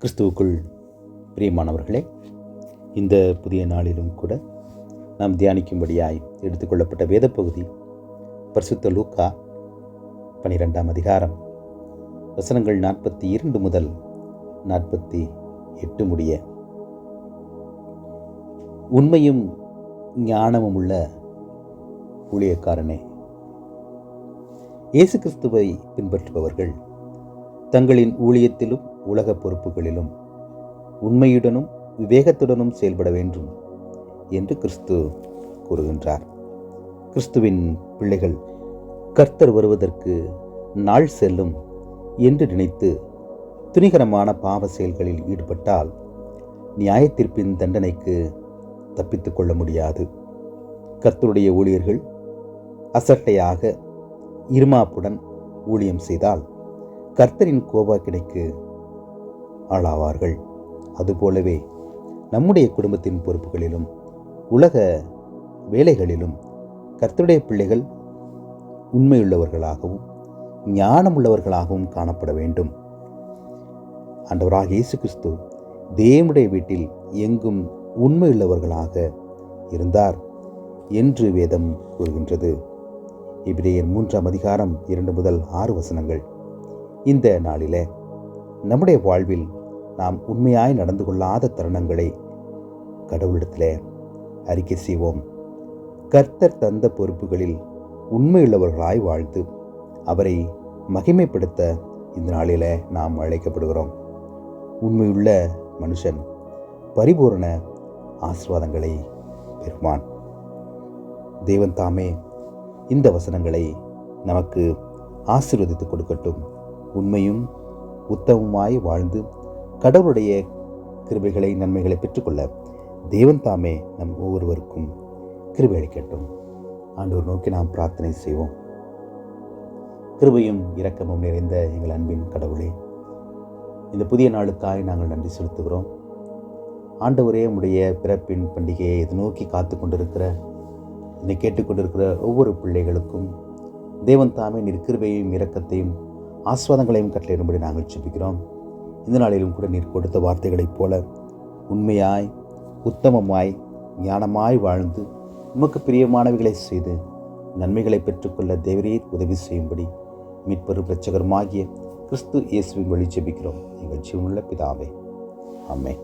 கிறிஸ்துவுக்குள் பிரியமானவர்களே, இந்த புதிய நாளிலும் கூட நாம் தியானிக்கும்படியாய் எடுத்துக்கொள்ளப்பட்ட வேத பகுதி பரிசுத்த லூக்கா 12ஆம் அதிகாரம் வசனங்கள் 42 முதல் 48 முடிய. உண்மையும் ஞானமும் உள்ள ஊழியக்காரனே, இயேசு கிறிஸ்துவை பின்பற்றுபவர்கள் தங்களின் ஊழியத்திலும் உலக பொறுப்புகளிலும் உண்மையுடனும் விவேகத்துடனும் செயல்பட வேண்டும் என்று கிறிஸ்து கூறுகின்றார். கிறிஸ்துவின் பிள்ளைகள் கர்த்தர் வருவதற்கு நாள் செல்லும் என்று நினைத்து துணிகரமான பாவ செயல்களில் ஈடுபட்டால் நியாயத்தீர்ப்பின் தண்டனைக்கு தப்பித்துக் கொள்ள முடியாது. கர்த்தருடைய ஊழியர்கள் அசட்டையாக இருமாப்புடன் ஊழியம் செய்தால் கர்த்தரின் கோபாக்கினைக்கு ஆளாவார்கள். அதுபோலவே நம்முடைய குடும்பத்தின் பொறுப்புகளிலும் உலக வேலைகளிலும் கர்த்தருடைய பிள்ளைகள் உண்மையுள்ளவர்களாகவும் ஞானமுள்ளவர்களாகவும் காணப்பட வேண்டும். ஆண்டவராகிய இயேசு கிறிஸ்து தேவனுடைய வீட்டில் எங்கும் உண்மையுள்ளவர்களாக இருந்தார் என்று வேதம் கூறுகின்றது. எபிரேயர் 3ஆம் அதிகாரம் 2 முதல் 6 வசனங்கள். இந்த நாளிலே நம்முடைய வாழ்வில் நாம் உண்மையாய் நடந்து கொள்ளாத தருணங்களை கடவுளிடத்திலே அறிக்கை செய்வோம். கர்த்தர் தந்த பொறுப்புகளில் உண்மையுள்ளவர்களாய் வாழ்ந்து அவரை மகிமைப்படுத்த இந்த நாளிலே நாம் அழைக்கப்படுகிறோம். உண்மையுள்ள மனுஷன் பரிபூரண ஆசீர்வாதங்களை பெறுவான். தேவன் தாமே இந்த வசனங்களை நமக்கு ஆசீர்வதித்து கொடுக்கட்டும். உண்மையும் உத்தமமாய் வாழ்ந்து கடவுளுடைய கிருபைகளை நன்மைகளை பெற்றுக்கொள்ள தேவன் தாமே நம் ஒவ்வொருவருக்கும் கிருபை அளிக்கட்டும். ஆண்டவர் நோக்கி நாம் பிரார்த்தனை செய்வோம். கிருபையும் இரக்கமும் நிறைந்த எங்கள் அன்பின் கடவுளே, இந்த புதிய நாளுக்காய் நாங்கள் நன்றி செலுத்துகிறோம். ஆண்டவரே, உம்முடைய பிறப்பின் பண்டிகையை எதிர்நோக்கி காத்து கொண்டிருக்கிற என்னை கேட்டுக்கொண்டிருக்கிற ஒவ்வொரு பிள்ளைகளுக்கும் தேவன் தாமே நீர் கிருபையையும் இரக்கத்தையும் ஆசீர்வாதங்களையும் கட்டளையிடும்படி நாங்கள் ஜெபிக்கிறோம். இந்த நாளிலும் கூட நீர் கொடுத்த வார்த்தைகளைப் போல உண்மையாய் உத்தமமாய் ஞானமாய் வாழ்ந்து உமக்கு பிரியமானவைகளை செய்து நன்மைகளை பெற்றுக்கொள்ள தேவரீர் உதவி செய்யும்படி மீட்பரும் இரட்சகருமாகிய கிறிஸ்து இயேசுவின் வழி ஜெபிக்கிறோம் எங்கள் ஜீவனுள்ள பிதாவே. ஆமென்.